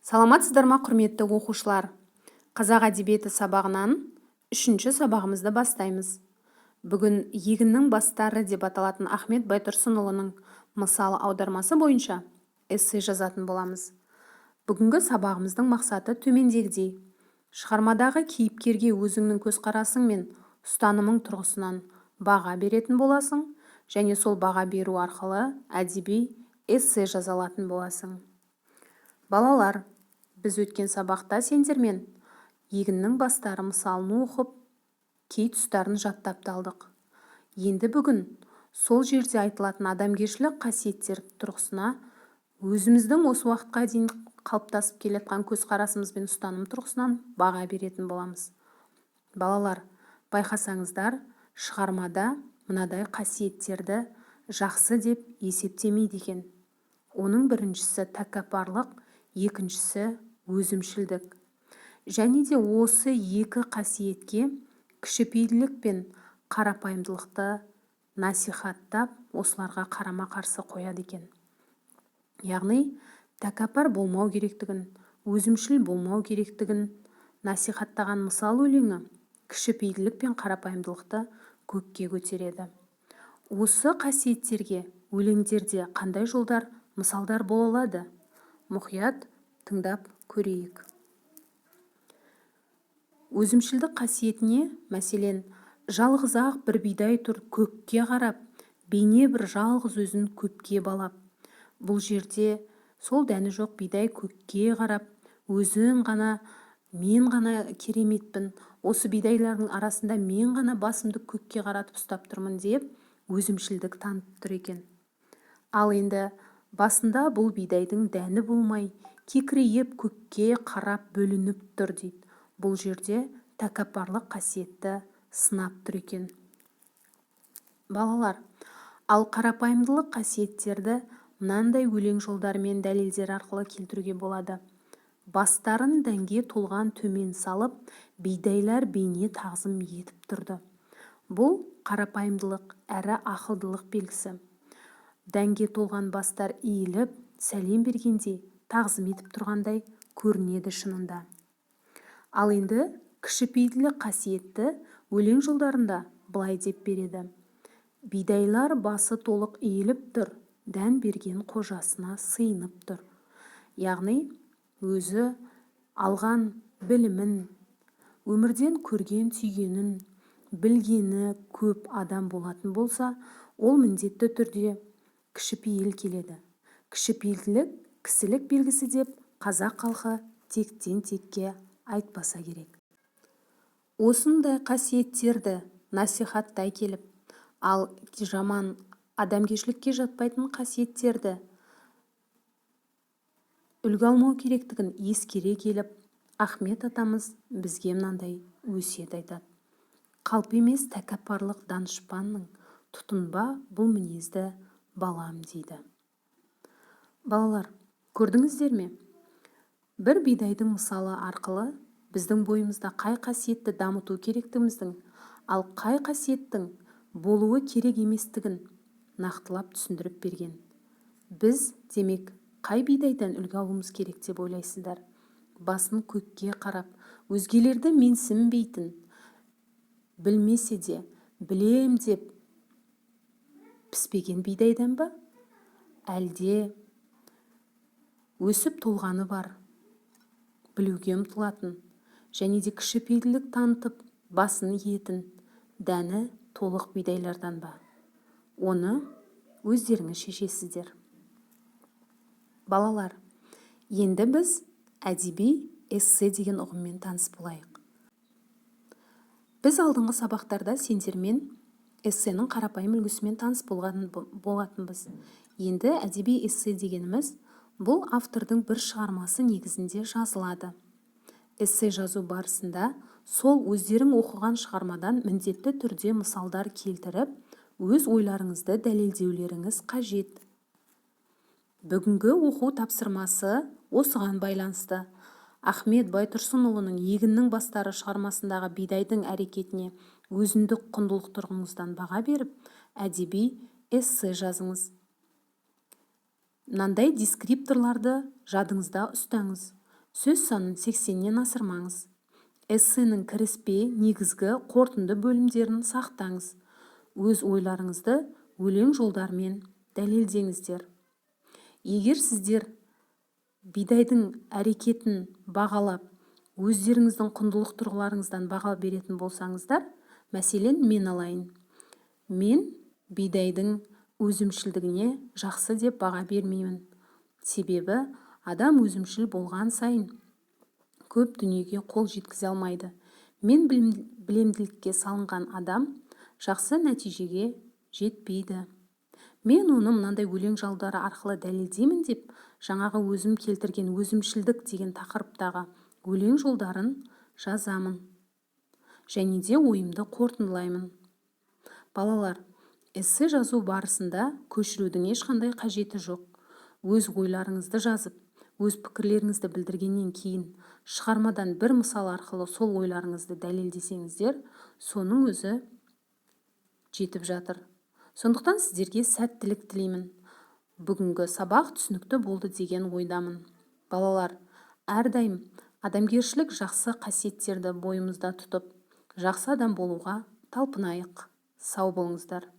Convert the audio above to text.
Саламатсыздар ма, құрметті оқушылар? Қазақ әдебиеті сабағынан 3-ші сабағымызды бастаймыз. Бүгін егіннің бастары деп аталатын Ахмет Байтұрсынұлының мысалы аудармасы бойынша эссе жазатын боламыз. Бүгінгі сабағымыздың мақсаты төмендегідей. Шығармадағы кейіпкерге өзіңнің көзқарасың мен ұстанымың тұрғысынан баға беретін боласың, және сол баға беру арқылы әдеби эссе жаза алатын боласың. Балалар, біз өткен сабақта сендермен егіннің бастары мысалын оқып, кей тұстарын жаттап алдық. Енді бүгін сол жерде айтылатын адамгершілік қасиеттер тұрғысына өзіміздің осы уақытқа дейін қалыптасып келетқан көзқарасымыз бен ұстаным тұрғысынан баға беретін боламыз. Балалар, байқасаңыздар, шығармада мынадай қасиеттерді жақсы деп есептемейді екен. Оның біріншісі тәкаппарлық, екіншісі өзімшілдік. Және де осы екі қасиетке кішіпейілділік пен қарапайымдылықты насихаттап, осыларға қарама-қарсы қояды екен. Яғни, тәкаппар болмау керектігін, өзімшіл болмау керектігін насихаттаған мысал өлеңі кішіпейілділік пен қарапайымдылықты көкке көтереді. Осы қасиеттерге өлеңдерде қандай жолдар, мысалдар бола алады? Мұқият тыңдап көрейік. Өзімшілдік қасиетіне, мәселен, жалғыз ақ бір бидай тұр көкке қарап, бейне бір жалғыз өзін көпке балап. Бұл жерде сол дәні жоқ бидай көкке қарап, өзін ғана, мен ғана кереметпін, осы бидайлардың арасында мен ғана басымды көкке қаратып ұстап тұрмын деп, өзімшілдік танытып тұр екен. Ал енді басында бұл бидайдың дәні болмай, кекірейіп көкке қарап бөлініп тұр дейді. Бұл жерде тәкаппарлық қасиетті сынап тұр екен. Балалар, ал қарапайымдылық қасиеттерді мынандай өлең жолдарымен дәлелдер арқылы келтіруге болады. Бастарын дәнге толған төмен салып, бидайлар бейне тағзым етіп тұрды. Бұл қарапайымдылық әрі ақылдылық белгісі. Дәнге толған бастар иіліп, сәлем бергенде тағзым етіп тұрғандай көрінеді шынында. Ал енді кішіпейілділік қасиетті өлең жолдарында былай деп береді. Бидайлар басы толық иіліп тұр, дән берген қожасына сыйынып тұр. Яғни, өзі алған білімін, өмірден көрген түйгенін, білгені көп адам болатын болса, ол міндетті түрде кішіпейіл келеді. Кішіпейілділік кісілік белгісі деп қазақ халқы тектен текке айтпаса керек. Осындай қасиеттерді насихаттай келіп, ал жаман адамгершілікке жатпайтын қасиеттерді үлгі алмау керектігін ескере келіп, Ахмет атамыз бізге мынандай өсиет айтады. Қалып емес тәкаппарлық данышпанның, тұтынба бұл мінезді балам дейді. Балалар, көрдіңіздер ме? Бір бидайдың мысалы арқылы біздің бойымызда қай қасиетті дамыту керектігіміздің, ал қай қасиеттің болуы керек еместігін нақтылап түсіндіріп берген. Біз, демек, қай бидайдан үлгі алуымыз керек деп ойлайсыздар? Басын көкке қарап, өзгелерді менсінбейтін, білмесе де білем деп піспеген бидайдан ба? Әлде өсіп толғаны бар, білуге ұмтылатын, және де кішіпейілділік танытып басын иетін дәні толық бидайлардан ба? Оны өздеріңіз шешесіздер. Балалар, енді біз әдеби эссе деген ұғыммен таныс болайық. Біз алдыңғы сабақтарда сендермен эссенің қарапайым үлгісімен таныс болатынбыз. Енді әдеби эссе дегеніміз бұл автордың бір шығармасы негізінде жазылады. Эссе жазу барысында сол өздерің оқыған шығармадан міндетті түрде мысалдар келтіріп, өз ойларыңызды дәлелдеулеріңіз қажет. Бүгінгі оқу тапсырмасы осыған байланысты. Ахмет Байтұрсынұлының егіннің бастары шығармасындағы бидайдың әрекетіне өзіндік құндылық тұрғыңыздан баға беріп, әдеби эссе жазыңыз. Мынандай дескрипторларды жадыңызда ұстаңыз. Сөз санын 80-нен асырмаңыз. Эссенің кіріспе, негізгі, қорытынды бөлімдерін сақтаңыз. Өз ойларыңызды өлең жолдарымен дәлелдеңіздер. Егер сіздер бидайдың әрекетін бағалап, өздеріңіздің құндылық тұрғыларыңыздан баға беретін болсаңыздар, мәселен, мен алайын. Мен бидайдың өзімшілдігіне жақсы деп баға бермеймін. Себебі, адам өзімшіл болған сайын көп дүниеге қол жеткізе алмайды. Мен білімділікке салынған адам жақсы нәтижеге жетпейді. Мен оны мынандай өлең жолдары арқылы дәлелдеймін деп, жаңағы өзім келтірген өзімшілдік деген тақырыптағы өлең жолдарын жазамын. Және де ойымды қорытындылаймын. Балалар, эссе жазу барысында көшірудің ешқандай қажеті жоқ. Өз ойларыңызды жазып, өз пікірлеріңізді білдіргеннен кейін шығармадан бір мысал арқылы сол ойларыңызды дәлелдесеңіздер, соның өзі жетіп жатыр. Сондықтан сіздерге сәттілік тілеймін. Бүгінгі сабақ түсінікті болды деген ойдамын. Балалар, әрдайым адамгершілік жақсы қасиеттерді бойымызда тұтып, жақсы адам болуға талпынайық. Сау болыңыздар.